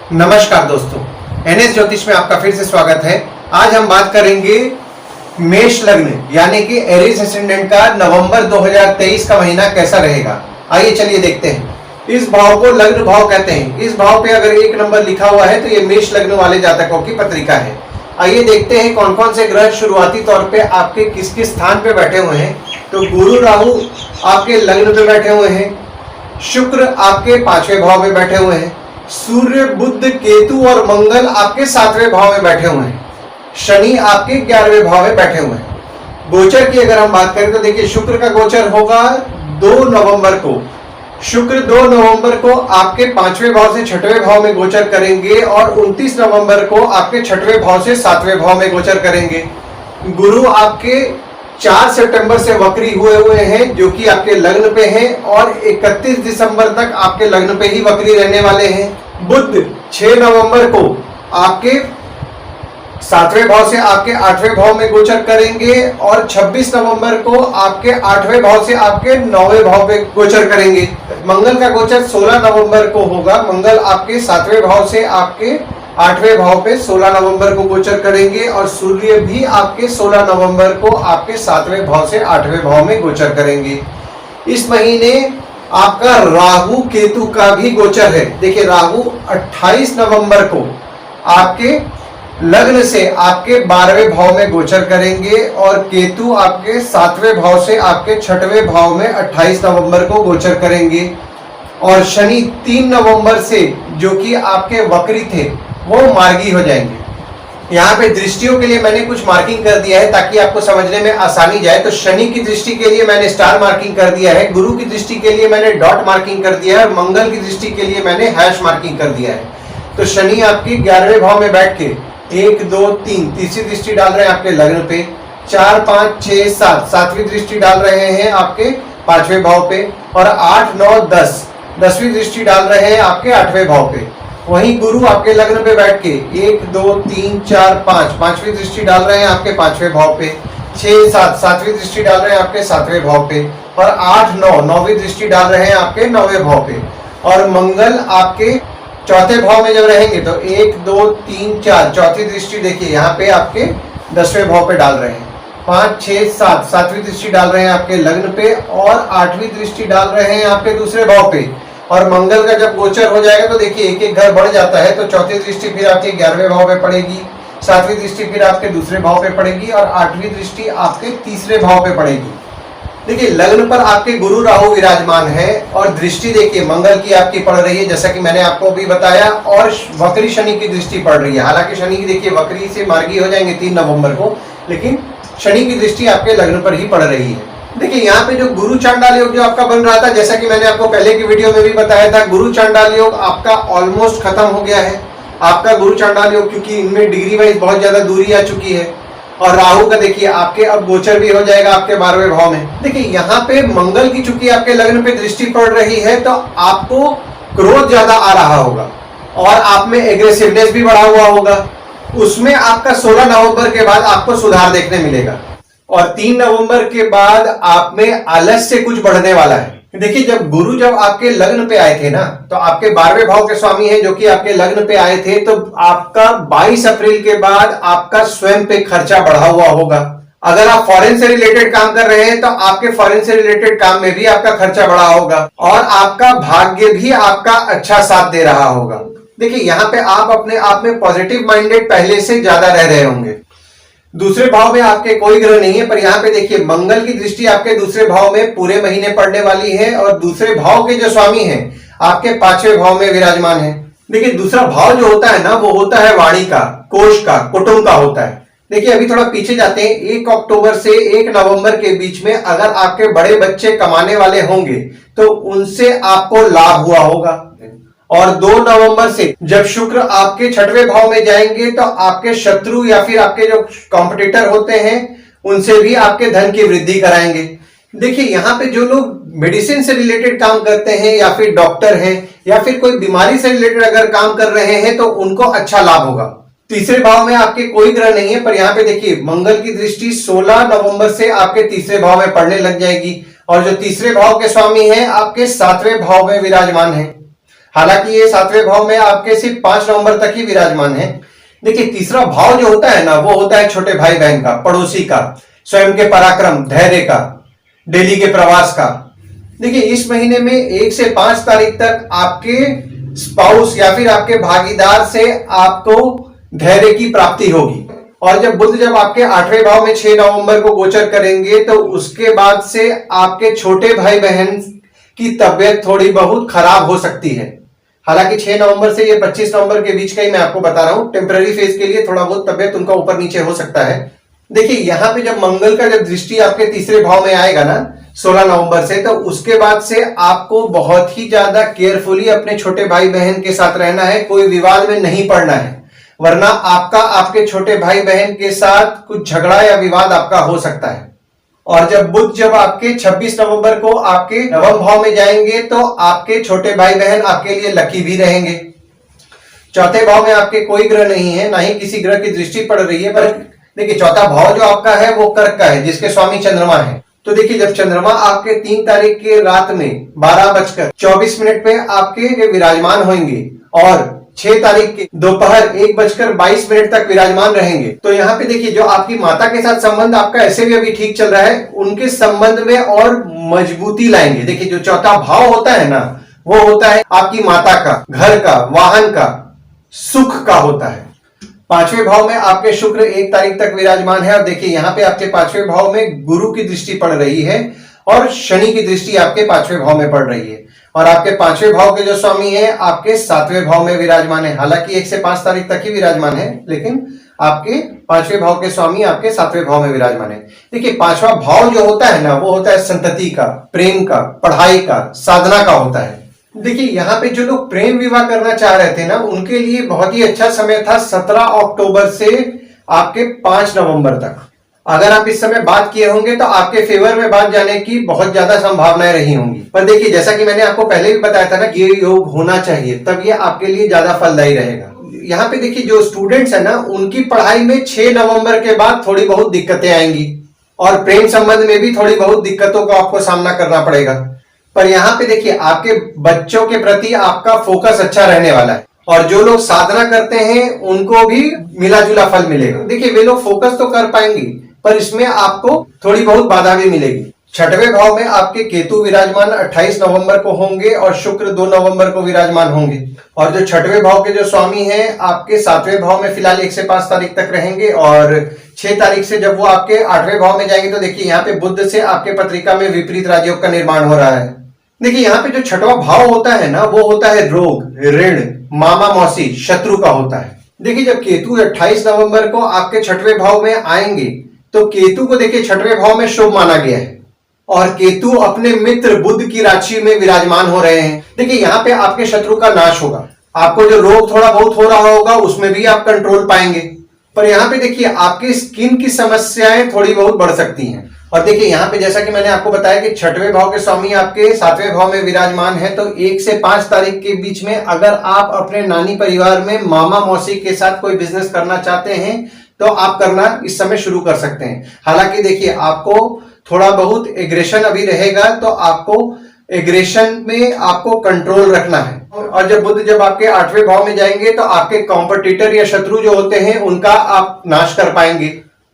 नमस्कार दोस्तों, एनएस ज्योतिष में आपका फिर से स्वागत है। आज हम बात करेंगे मेष लग्न यानी कि एरीज एसेंडेंट का नवंबर 2023 का महीना कैसा रहेगा। आइए चलिए देखते हैं। इस भाव को लग्न भाव कहते हैं। इस भाव पे अगर 1 नंबर लिखा हुआ है तो ये मेष लग्न वाले जातकों की पत्रिका है। आइए देखते हैं कौन कौन से ग्रह शुरुआती तौर पे आपके किस किस स्थान पे बैठे हुए हैं। तो गुरु राहु आपके लग्न पे बैठे हुए हैं, शुक्र आपके 5वें भाव में बैठे हुए हैं, सूर्य बुध केतु और मंगल आपके 7वें भाव में बैठे हुए हैं, शनि आपके 11वें भाव में बैठे हुए हैं। गोचर की अगर हम बात करें तो देखिए शुक्र का गोचर होगा 2 नवंबर को। शुक्र 2 नवंबर को आपके 5वें भाव से 6वें भाव में गोचर करेंगे और 29 नवंबर को आपके 6वें भाव से 7वें भाव में गोचर करेंगे। गुरु आपके 4 सितंबर से वक्री हुए हैं जो कि आपके लग्न पे हैं और 31 दिसंबर तक आपके लग्न पे ही वक्री रहने वाले हैं। बुध 6 नवंबर को आपके 7वें भाव से आपके 8वें भाव में गोचर करेंगे और 26 नवंबर को आपके 8वें भाव से आपके 9वें भाव में गोचर करेंगे। मंगल का गोचर 16 नवंबर को होगा। मंगल आपके 7वें भाव से आपके 8वें भाव पे 16 नवंबर को गोचर करेंगे और सूर्य भी आपके 16 नवंबर को आपके 7वें भाव से 8वें भाव में गोचर करेंगे। इस महीने आपका राहु केतु का भी गोचर है। देखिए राहु 28 नवंबर को आपके लग्न से आपके 12वें भाव में गोचर करेंगे और केतु आपके 7वें भाव से आपके 6वें भाव में 28 नवंबर को गोचर करेंगे। और शनि 3 नवंबर से जो कि आपके वक्री थे वो मार्गी हो जाएंगे। यहाँ पे दृष्टियों के लिए मैंने कुछ मार्किंग कर दिया है ताकि आपको समझने में आसानी जाए। तो शनि की दृष्टि के लिए मैंने स्टार मार्किंग कर दिया है, गुरु की दृष्टि के लिए मैंने डॉट मार्किंग कर दिया है और मंगल की दृष्टि के लिए मैंने हैश मार्किंग कर दिया है। तो शनि आपकी 11वें भाव में बैठ के 1 2 3 तीसरी दृष्टि डाल रहे हैं आपके लग्न पे, 4 5 6 7 सातवीं दृष्टि डाल रहे हैं आपके 5वें भाव पे और 8 9 10 10वीं दृष्टि डाल रहे हैं आपके 8वें भाव पे। वहीं गुरु आपके लग्न पे बैठ के 1 2 3 4 5 पांचवी दृष्टि डाल रहे हैं आपके 5वें भाव पे, 6 7 सातवीं दृष्टि डाल रहे हैं आपके 7वें भाव पे और 8 9 9वीं दृष्टि डाल रहे हैं आपके 9वें भाव पे। और मंगल आपके 4थे भाव में जब रहेंगे तो 1 2 3 4 चौथी दृष्टि देखिए यहाँ पे आपके 10वें भाव पे डाल रहे हैं, 5 6 7 सातवीं दृष्टि डाल रहे हैं आपके लग्न पे और 8वीं दृष्टि डाल रहे हैं आपके दूसरे भाव पे। और मंगल का जब गोचर हो जाएगा तो देखिए एक एक घर बढ़ जाता है। तो चौथी दृष्टि फिर आपके 11वें भाव पे पड़ेगी, 7वीं दृष्टि फिर आपके दूसरे भाव पे पड़ेगी और 8वीं दृष्टि आपके तीसरे भाव पे पड़ेगी। देखिए लग्न पर आपके गुरु राहु विराजमान है और दृष्टि देखिए मंगल की आपकी पड़ रही है जैसा कि मैंने आपको भी बताया और वक्री शनि की दृष्टि पड़ रही है। हालांकि शनि की देखिए वक्री से मार्गी हो जाएंगे 3 नवंबर को, लेकिन शनि की दृष्टि आपके लग्न पर ही पड़ रही है। देखिए यहाँ पे जो गुरु चांडाल योग जो आपका बन रहा था, जैसा कि मैंने आपको पहले की वीडियो में भी बताया था, गुरु चांडाल योग आपका ऑलमोस्ट खत्म हो गया है। आपका गुरु चांडाल योग क्योंकि इनमें डिग्री वाइज बहुत ज्यादा दूरी आ चुकी है और राहु का देखिए आपके अब गोचर भी हो जाएगा आपके 12वें भाव में। देखिए यहाँ पे मंगल की चूंकि आपके लग्न पे दृष्टि पड़ रही है तो आपको क्रोध ज्यादा आ रहा होगा और आप में एग्रेसिवनेस भी बढ़ा हुआ होगा। उसमें आपका 16 नवंबर के बाद आपको सुधार देखने मिलेगा और 3 नवंबर के बाद आप में आलस्य कुछ बढ़ने वाला है। देखिए जब आपके लग्न पे आए थे ना तो आपके 12वें भाव के स्वामी हैं जो कि आपके लग्न पे आए थे, तो आपका 22 अप्रैल के बाद आपका स्वयं पे खर्चा बढ़ा हुआ होगा। अगर आप फॉरेन से रिलेटेड काम कर रहे हैं तो आपके फॉरेन से रिलेटेड काम में भी आपका खर्चा बढ़ा होगा और आपका भाग्य भी आपका अच्छा साथ दे रहा होगा। देखिए यहाँ पे आप अपने आप में पॉजिटिव माइंडेड पहले से ज्यादा रह रहे होंगे। दूसरे भाव में आपके कोई ग्रह नहीं है पर यहाँ पे देखिए मंगल की दृष्टि आपके दूसरे भाव में पूरे महीने पड़ने वाली है और दूसरे भाव के जो स्वामी हैं आपके 5वें भाव में विराजमान है। देखिए दूसरा भाव जो होता है ना वो होता है वाणी का, कोष का, कुटुंब का होता है। देखिए अभी थोड़ा पीछे जाते हैं। 1 अक्टूबर से 1 नवंबर के बीच में अगर आपके बड़े बच्चे कमाने वाले होंगे तो उनसे आपको लाभ हुआ होगा। और 2 नवंबर से जब शुक्र आपके 6वें भाव में जाएंगे तो आपके शत्रु या फिर आपके जो कॉम्पिटिटर होते हैं उनसे भी आपके धन की वृद्धि कराएंगे। देखिए यहाँ पे जो लोग मेडिसिन से रिलेटेड काम करते हैं या फिर डॉक्टर हैं या फिर कोई बीमारी से रिलेटेड अगर काम कर रहे हैं तो उनको अच्छा लाभ होगा। तीसरे भाव में आपके कोई ग्रह नहीं है पर यहाँ पे देखिए मंगल की दृष्टि 16 नवंबर से आपके तीसरे भाव में पड़ने लग जाएगी और जो तीसरे भाव के स्वामी हैं आपके 7वें भाव में विराजमान है। हालांकि ये 7वें भाव में आपके सिर्फ 5 नवंबर तक ही विराजमान है। देखिए तीसरा भाव जो होता है ना, वो होता है छोटे भाई बहन का, पड़ोसी का, स्वयं के पराक्रम, धैर्य का, डेली के प्रवास का। देखिए इस महीने में 1 से 5 तारीख तक आपके स्पाउस या फिर आपके भागीदार से आपको धैर्य की प्राप्ति होगी। और जब बुध जब आपके 8वें भाव में 6 नवंबर को गोचर करेंगे तो उसके बाद से आपके छोटे भाई बहन की तबियत थोड़ी बहुत खराब हो सकती है। हालांकि 6 नवंबर से ये 25 नवंबर के बीच का ही मैं आपको बता रहा हूं, टेम्पररी फेज के लिए थोड़ा बहुत तबियत उनका ऊपर नीचे हो सकता है। देखिए यहां पे जब मंगल का जब दृष्टि आपके तीसरे भाव में आएगा ना 16 नवंबर से, तो उसके बाद से आपको बहुत ही ज्यादा केयरफुली अपने छोटे भाई बहन के साथ रहना है, कोई विवाद में नहीं पड़ना है, वरना आपका आपके छोटे भाई बहन के साथ कुछ झगड़ा या विवाद आपका हो सकता है। और जब बुध जब आपके 26 नवंबर को आपके नवम भाव में जाएंगे तो आपके छोटे भाई बहन आपके लिए लकी भी रहेंगे। चौथे भाव में आपके कोई ग्रह नहीं है, ना ही किसी ग्रह की दृष्टि पड़ रही है। पर देखिए चौथा भाव जो आपका है वो कर्क का है, जिसके स्वामी चंद्रमा है। तो देखिए जब चंद्रमा आपके 3 तारीख के रात में 12:24 पे आपके विराजमान होंगे और 6 तारीख के दोपहर 1:22 तक विराजमान रहेंगे, तो यहाँ पे देखिए जो आपकी माता के साथ संबंध आपका ऐसे भी अभी ठीक चल रहा है, उनके संबंध में और मजबूती लाएंगे। देखिए जो चौथा भाव होता है ना, वो होता है आपकी माता का, घर का, वाहन का, सुख का होता है। 5वें भाव में आपके शुक्र 1 तारीख तक विराजमान है। और देखिए यहाँ पे आपके 5वें भाव में गुरु की दृष्टि पड़ रही है और शनि की दृष्टि आपके 5वें भाव में पड़ रही है। और आपके 5वें भाव के जो स्वामी है आपके 7वें भाव में विराजमान है। हालांकि 1 से 5 तारीख तक ही विराजमान है, लेकिन आपके 5वें भाव के स्वामी आपके 7वें भाव में विराजमान है। देखिए 5वां भाव जो होता है ना, वो होता है संतति का, प्रेम का, पढ़ाई का, साधना का होता है। देखिए यहाँ पे जो लोग प्रेम विवाह करना चाह रहे थे ना, उनके लिए बहुत ही अच्छा समय था 17 अक्टूबर से आपके 5 नवंबर तक। अगर आप इस समय बात किए होंगे तो आपके फेवर में बात जाने की बहुत ज्यादा संभावनाएं रही होंगी। पर देखिए जैसा कि मैंने आपको पहले भी बताया था ना, ये योग होना चाहिए, तब ये आपके लिए ज्यादा फलदायी रहेगा। यहाँ पे देखिए जो स्टूडेंट्स है ना, उनकी पढ़ाई में 6 नवंबर के बाद थोड़ी बहुत दिक्कतें आएंगी और प्रेम संबंध में भी थोड़ी बहुत दिक्कतों का आपको सामना करना पड़ेगा। पर यहाँ पे देखिए आपके बच्चों के प्रति आपका फोकस अच्छा रहने वाला है और जो लोग साधना करते हैं उनको भी मिला जुला फल मिलेगा। देखिए वे लोग फोकस तो कर पाएंगे, पर इसमें आपको थोड़ी बहुत बाधा भी मिलेगी। 6वें भाव में आपके केतु विराजमान 28 नवंबर को होंगे और शुक्र 2 नवंबर को विराजमान होंगे। और जो 6वें भाव के जो स्वामी हैं आपके 7वें भाव में फिलहाल 1 से 5 तारीख तक रहेंगे और 6 तारीख से जब वो आपके 8वें भाव में जाएंगे तो देखिए यहाँ पे बुध से आपके पत्रिका में विपरीत राजयोग का निर्माण हो रहा है। देखिए यहाँ पे जो 6वां भाव होता है ना, वो होता है रोग, ऋण, मामा मौसी, शत्रु का होता है। देखिए जब केतु 28 नवंबर को आपके 6वें भाव में आएंगे तो केतु को देखिए 6वें भाव में शुभ माना गया है और केतु अपने मित्र बुध की राशि में विराजमान हो रहे हैं। देखिए यहाँ पे आपके शत्रु का नाश होगा, आपको जो रोग थोड़ा बहुत हो रहा होगा उसमें भी आप कंट्रोल पाएंगे। पर यहाँ पे देखिए आपकी स्किन की समस्याएं थोड़ी बहुत बढ़ सकती हैं। और देखिए यहाँ पे जैसा कि मैंने आपको बताया कि 6वें भाव के स्वामी आपके 7वें भाव में विराजमान है, तो 1 से 5 तारीख के बीच में अगर आप अपने नानी परिवार में मामा मौसी के साथ कोई बिजनेस करना चाहते हैं तो आप करना इस समय शुरू कर सकते हैं। हालांकि देखिए आपको थोड़ा बहुत एग्रेशन अभी रहेगा, तो आपको एग्रेशन में आपको कंट्रोल रखना है। और जब बुध जब आपके 8वें भाव में जाएंगे तो आपके कॉम्पिटिटर या शत्रु जो होते हैं उनका आप नाश कर पाएंगे।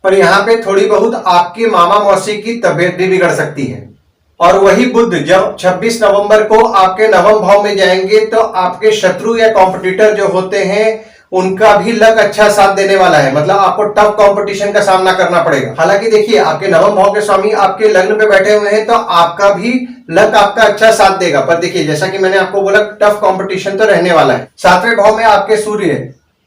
पर यहाँ पे थोड़ी बहुत आपके मामा मौसी की तबीयत भी बिगड़ सकती है। और वही बुध जब 26 नवंबर को आपके 9वें भाव में जाएंगे तो आपके शत्रु या कॉम्पिटिटर जो होते हैं उनका भी लक अच्छा साथ देने वाला है, मतलब आपको टफ कंपटीशन का सामना करना पड़ेगा। हालांकि देखिए आपके 9वें भाव के स्वामी आपके लग्न पे बैठे हुए हैं तो आपका भी लक आपका अच्छा साथ देगा। पर देखिए जैसा कि मैंने आपको बोला, टफ कंपटीशन तो रहने वाला है। 7वें भाव में आपके सूर्य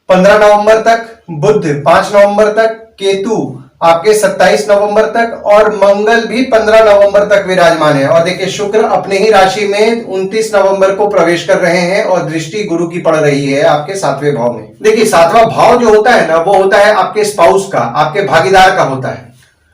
15 नवंबर तक, बुध 5 नवंबर तक, केतु आपके 27 नवंबर तक और मंगल भी 15 नवंबर तक विराजमान है। और देखिए शुक्र अपने ही राशि में 29 नवंबर को प्रवेश कर रहे हैं और दृष्टि गुरु की पड़ रही है आपके 7वें भाव में। देखिए 7वां भाव जो होता है ना, वो होता है आपके स्पाउस का, आपके भागीदार का होता है।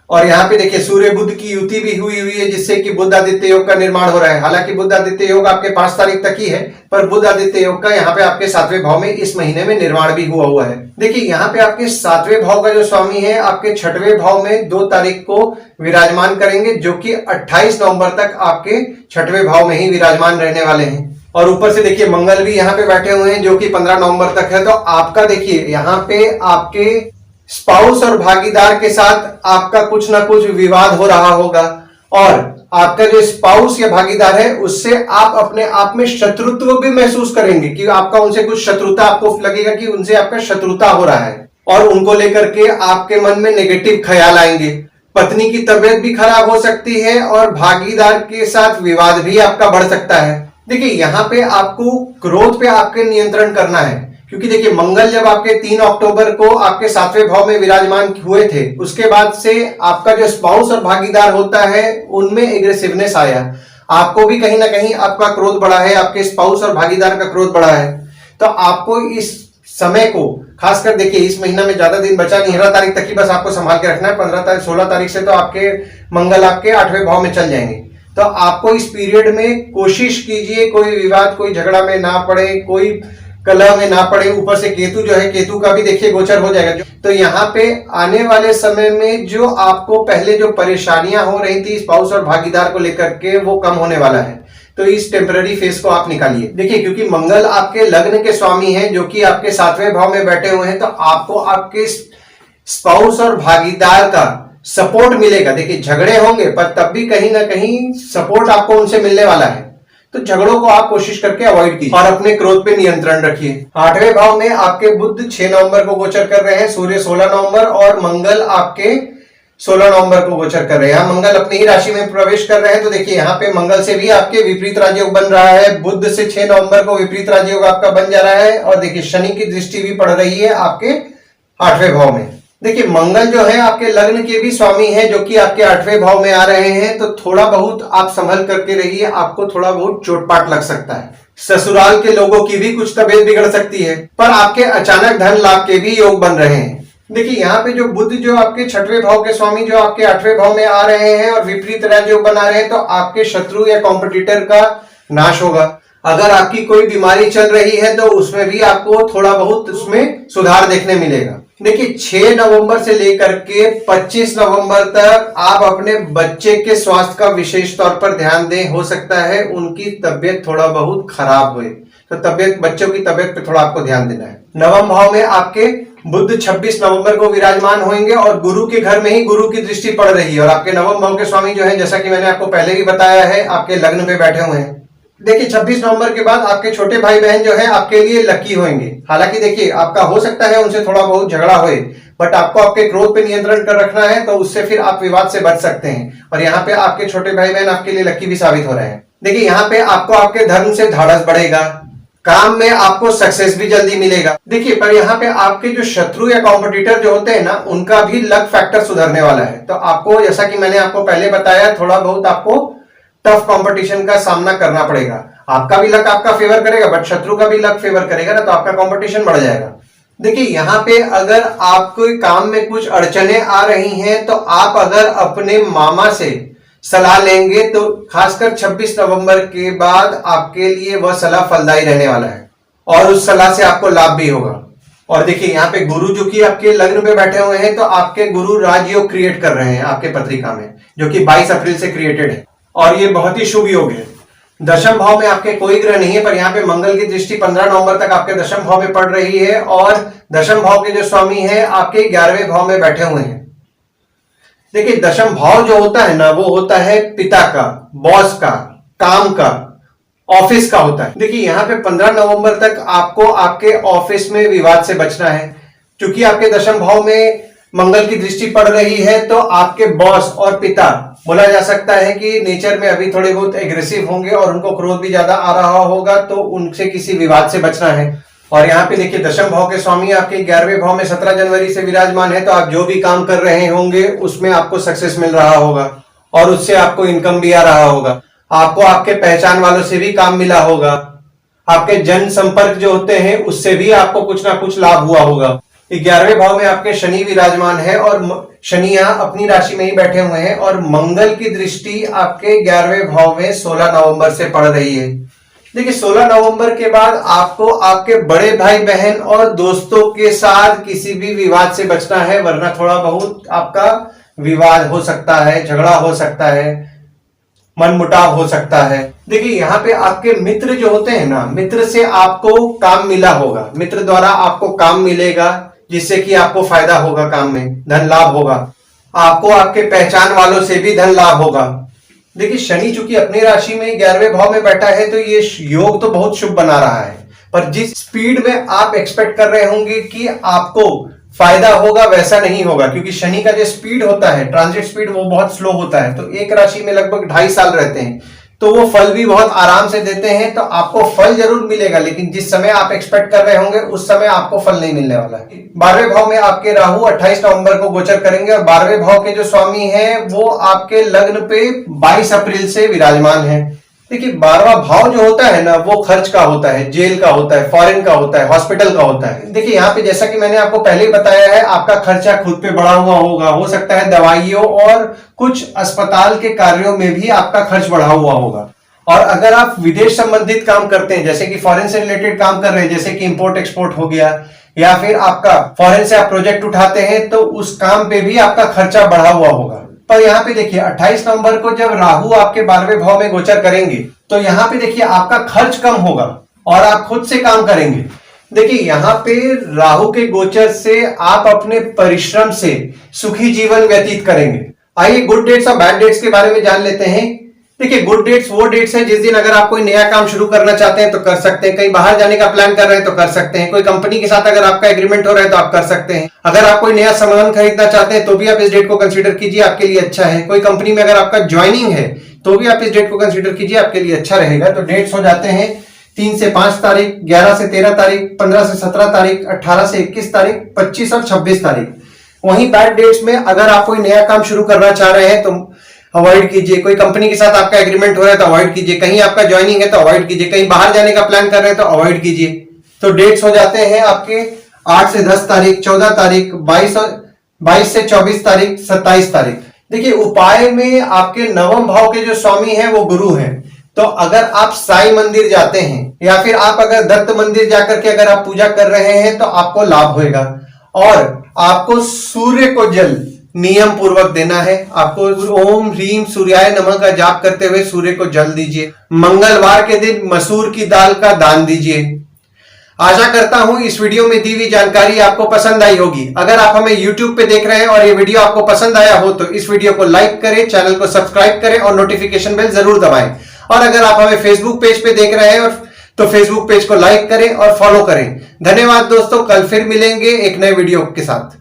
और यहाँ पे देखिए सूर्य बुध की युति भी हुई है, जिससे कि बुध आदित्य योग का निर्माण हो रहा है। हालांकि बुध आदित्य योग आपके 5 तारीख तक ही है, पर बुध आदित्य योग का यहाँ पे आपके 7वें भाव में इस महीने में निर्माण भी हुआ है। देखिए यहाँ पे आपके 7वें भाव का जो स्वामी है आपके 6वें भाव में 2 तारीख को विराजमान करेंगे, जो कि 28 नवंबर तक आपके 6वें भाव में ही विराजमान रहने वाले हैं। और ऊपर से देखिए मंगल भी यहाँ पे बैठे हुए हैं जो कि 15 नवंबर तक है। तो आपका देखिए यहाँ पे आपके स्पाउस और भागीदार के साथ आपका कुछ ना कुछ विवाद हो रहा होगा, और आपका जो स्पाउस या भागीदार है उससे आप अपने आप में शत्रुत्व भी महसूस करेंगे कि आपका उनसे कुछ शत्रुता, आपको लगेगा कि उनसे आपका शत्रुता हो रहा है और उनको लेकर के आपके मन में नेगेटिव ख्याल आएंगे। पत्नी की तबीयत भी खराब हो सकती है और भागीदार के साथ विवाद भी आपका बढ़ सकता है। देखिए यहाँ पे आपको क्रोध पे आपके नियंत्रण करना है, क्योंकि देखिए मंगल जब आपके 3 अक्टूबर को आपके 7वें भाव में विराजमान हुए थे, उसके बाद से आपका जो स्पाउस और भागीदार होता है उनमें एग्रेसिवनेस आया। आपको भी कहीं ना कहीं आपका क्रोध बढ़ा है, आपके स्पाउस और भागीदार का क्रोध बढ़ा है। तो आपको इस समय को खासकर देखिए, इस महीना में ज्यादा दिन बचा नहीं, 15 तारीख तक ही बस आपको संभाल के रखना है। 15 तारीख 16 तारीख से तो आपके मंगल आपके 8वें भाव में चल जाएंगे। तो आपको इस पीरियड में कोशिश कीजिए कोई विवाद, कोई झगड़ा में ना पड़े, कोई कलह में ना पड़े। ऊपर से केतु जो है, केतु का भी देखिए गोचर हो जाएगा। तो यहाँ पे आने वाले समय में जो आपको पहले जो परेशानियां हो रही थी स्पाउस और भागीदार को लेकर के, वो कम होने वाला है। तो इस टेम्पररी फेस को आप निकालिए। देखिए क्योंकि मंगल आपके लग्न के स्वामी हैं जो कि आपके 7वें भाव में बैठे हुए हैं, तो आपको आपके स्पाउस और भागीदार का सपोर्ट मिलेगा। देखिए झगड़े होंगे पर तब भी कहीं ना कहीं सपोर्ट आपको उनसे मिलने वाला है। तो झगड़ों को आप कोशिश करके अवॉइड कीजिए और अपने क्रोध पे नियंत्रण रखिए। 8वें भाव में आपके बुध 6 नवंबर को गोचर कर रहे हैं, सूर्य 16 नवंबर और मंगल आपके 16 नवंबर को गोचर कर रहे हैं। यहाँ मंगल अपनी ही राशि में प्रवेश कर रहे हैं। तो देखिए यहाँ पे मंगल से भी आपके विपरीत राजयोग बन रहा है। बुध से 6 नवंबर को विपरीत राजयोग आपका बन जा रहा है और देखिए शनि की दृष्टि भी पड़ रही है आपके 8वें भाव में। देखिए मंगल जो है आपके लग्न के भी स्वामी है जो कि आपके 8वें भाव में आ रहे हैं। तो थोड़ा बहुत आप संभल करके रहिए, आपको थोड़ा बहुत चोटपाट लग सकता है। ससुराल के लोगों की भी कुछ तबीयत बिगड़ सकती है, पर आपके अचानक धन लाभ के भी योग बन रहे हैं। देखिए यहाँ पे जो बुध जो आपके 6वें भाव के स्वामी जो आपके 8वें भाव में आ रहे हैं और विपरीत राजयोग बना रहे हैं, तो आपके शत्रु या कॉम्पिटिटर का नाश होगा। अगर आपकी कोई बीमारी चल रही है तो उसमें भी आपको थोड़ा बहुत उसमें सुधार देखने मिलेगा। देखिए 6 नवंबर से लेकर के 25 नवंबर तक आप अपने बच्चे के स्वास्थ्य का विशेष तौर पर ध्यान दें। हो सकता है उनकी तबीयत थोड़ा बहुत खराब हुए, तो बच्चों की तबीयत पे थोड़ा आपको ध्यान देना है। नवम भाव में आपके बुध 26 नवंबर को विराजमान होंगे और गुरु के घर में ही गुरु की दृष्टि पड़ रही है और आपके नवम भाव के स्वामी जो है, जैसा कि मैंने आपको पहले भी बताया है, आपके लग्न पे बैठे हुए हैं। देखिए 26 नवंबर के बाद आपके छोटे भाई बहन जो है आपके लिए लकी होंगे। हालांकि देखिए आपका हो सकता है उनसे थोड़ा बहुत झगड़ा होए, बट आपको आपके क्रोध पे नियंत्रण कर रखना है, तो उससे फिर आप विवाद से बच सकते हैं। और यहाँ पे आपके छोटे भाई बहन आपके लिए लकी भी साबित हो रहे हैं। देखिए यहाँ पे आपको आपके धर्म से ढाढ़स बढ़ेगा, काम में आपको सक्सेस भी जल्दी मिलेगा। देखिए पर यहाँ पे आपके जो शत्रु या कॉम्पिटिटर जो होते हैं ना, उनका भी लक फैक्टर सुधरने वाला है। तो आपको, जैसा कि मैंने आपको पहले बताया, थोड़ा बहुत आपको टफ कंपटीशन का सामना करना पड़ेगा। आपका भी लक आपका फेवर करेगा, बट शत्रु का भी लक फेवर करेगा ना, तो आपका कंपटीशन बढ़ जाएगा। देखिए यहाँ पे अगर आपको काम में कुछ अड़चने आ रही हैं, तो आप अगर अपने मामा से सलाह लेंगे तो खासकर 26 नवंबर के बाद आपके लिए वह सलाह फलदायी रहने वाला है और उस सलाह से आपको लाभ भी होगा। और देखिए यहाँ पे गुरु जो कि आपके लग्न पे बैठे हुए हैं, तो आपके गुरु राजयोग क्रिएट कर रहे हैं आपके पत्रिका में, जो कि 22 अप्रैल से क्रिएटेड है और ये बहुत ही शुभ योग है। दशम भाव में आपके कोई ग्रह नहीं है, पर यहाँ पे मंगल की दृष्टि 15 नवंबर तक आपके दशम भाव में पड़ रही है और दशम भाव के जो स्वामी हैं आपके 11वें भाव में बैठे हुए हैं। देखिए दशम भाव जो होता है ना, वो होता है पिता का, बॉस का, काम का, ऑफिस का होता है। देखिए यहाँ पे 15 नवंबर तक आपको आपके ऑफिस में विवाद से बचना है, क्योंकि आपके दशम भाव में मंगल की दृष्टि पड़ रही है। तो आपके बॉस और पिता, बोला जा सकता है कि नेचर में अभी थोड़े बहुत एग्रेसिव होंगे और उनको क्रोध भी ज्यादा आ रहा होगा, तो उनसे किसी विवाद से बचना है। और यहाँ पे देखिए दशम भाव के स्वामी आपके 11वें भाव में 17 जनवरी से विराजमान है, तो आप जो भी काम कर रहे होंगे उसमें आपको सक्सेस मिल रहा होगा और उससे आपको इनकम भी आ रहा होगा। आपको आपके पहचान वालों से भी काम मिला होगा, आपके जन संपर्क जो होते हैं उससे भी आपको कुछ ना कुछ लाभ हुआ होगा। 11वें भाव में आपके शनि विराजमान है और शनि यहाँ अपनी राशि में ही बैठे हुए हैं और मंगल की दृष्टि आपके 11वें भाव में 16 नवंबर से पड़ रही है। देखिए 16 नवंबर के बाद आपको आपके बड़े भाई बहन और दोस्तों के साथ किसी भी विवाद से बचना है, वरना थोड़ा बहुत आपका विवाद हो सकता है, झगड़ा हो सकता है, मनमुटाव हो सकता है। देखिए यहाँ पे आपके मित्र जो होते हैं ना, मित्र से आपको काम मिला होगा, मित्र द्वारा आपको काम मिलेगा जिससे कि आपको फायदा होगा, काम में धन लाभ होगा, आपको आपके पहचान वालों से भी धन लाभ होगा। देखिए शनि चूंकि अपनी राशि में 11वें भाव में बैठा है तो ये योग तो बहुत शुभ बना रहा है, पर जिस स्पीड में आप एक्सपेक्ट कर रहे होंगे कि आपको फायदा होगा वैसा नहीं होगा, क्योंकि शनि का जो स्पीड होता है, ट्रांजिट स्पीड, वो बहुत स्लो होता है। तो एक राशि में लगभग 2.5 साल रहते हैं, तो वो फल भी बहुत आराम से देते हैं। तो आपको फल जरूर मिलेगा, लेकिन जिस समय आप एक्सपेक्ट कर रहे होंगे उस समय आपको फल नहीं मिलने वाला है। 12वें भाव में आपके राहु 28 नवंबर को गोचर करेंगे और 12वें भाव के जो स्वामी हैं वो आपके लग्न पे 22 अप्रैल से विराजमान है। देखिए 12वां भाव जो होता है ना, वो खर्च का होता है, जेल का होता है, फॉरेन का होता है, हॉस्पिटल का होता है। देखिए यहाँ पे जैसा कि मैंने आपको पहले ही बताया है, आपका खर्चा खुद पे बढ़ा हुआ होगा, हो सकता है दवाइयों और कुछ अस्पताल के कार्यों में भी आपका खर्च बढ़ा हुआ होगा। और अगर आप विदेश संबंधित काम करते हैं, जैसे कि फॉरेन से रिलेटेड काम कर रहे हैं, जैसे कि इंपोर्ट एक्सपोर्ट हो गया, या फिर आपका फॉरेन से आप प्रोजेक्ट उठाते हैं, तो उस काम पे भी आपका खर्चा बढ़ा हुआ होगा। पर यहाँ पे देखिए 28 नवंबर को जब राहु आपके 12वें भाव में गोचर करेंगे तो यहाँ पे देखिए आपका खर्च कम होगा और आप खुद से काम करेंगे। देखिए यहाँ पे राहु के गोचर से आप अपने परिश्रम से सुखी जीवन व्यतीत करेंगे। आइए गुड डेट्स और बैड डेट्स के बारे में जान लेते हैं। देखिए गुड डेट्स वो डेट्स हैं जिस दिन अगर आप कोई नया काम शुरू करना चाहते हैं तो कर सकते हैं, कहीं बाहर जाने का प्लान कर रहे हैं तो कर सकते हैं, कोई कंपनी के साथ अगर आपका एग्रीमेंट हो रहा है तो आप कर सकते हैं, अगर आप कोई नया सामान खरीदना चाहते हैं तो भी आप इस डेट को कंसीडर कीजिए, आपके लिए अच्छा है। कोई कंपनी में अगर आपका ज्वाइनिंग है तो भी आप इस डेट को कंसीडर कीजिए, आपके लिए अच्छा रहेगा। तो डेट्स हो जाते हैं 3 से 5 तारीख, 11 से 13 तारीख, 15 से 17 तारीख, 18 से 21 तारीख, 25 और 26 तारीख। वहीं बैड डेट्स में अगर आप कोई नया काम शुरू करना चाह रहे हैं तो अवॉइड कीजिए, कोई कंपनी के साथ आपका एग्रीमेंट हो रहा है तो अवॉइड कीजिए, कहीं आपका ज्वाइनिंग है तो अवॉइड कीजिए, कहीं बाहर जाने का प्लान कर रहे हैं तो अवॉइड कीजिए। तो डेट्स हो जाते हैं आपके 8 से 10 तारीख, 14 तारीख, 22 से 24 तारीख, 27 तारीख। देखिए उपाय में आपके 9वें भाव के जो स्वामी हैं वो गुरु हैं, तो अगर आप साई मंदिर जाते हैं या फिर आप अगर दत्त मंदिर जाकर के अगर आप पूजा कर रहे हैं तो आपको लाभ होगा। और आपको सूर्य को जल नियम पूर्वक देना है। आपको ओम ह्रीम सूर्याय नमः का जाप करते हुए सूर्य को जल दीजिए। मंगलवार के दिन मसूर की दाल का दान दीजिए। आशा करता हूं इस वीडियो में दी हुई जानकारी आपको पसंद आई होगी। अगर आप हमें YouTube पे देख रहे हैं और ये वीडियो आपको पसंद आया हो तो इस वीडियो को लाइक करें, चैनल को सब्सक्राइब करें और नोटिफिकेशन बेल जरूर दबाएं। और अगर आप हमें फेसबुक पेज पे देख रहे हैं तो फेसबुक पेज को लाइक करें और फॉलो करें। धन्यवाद दोस्तों, कल फिर मिलेंगे एक नए वीडियो के साथ।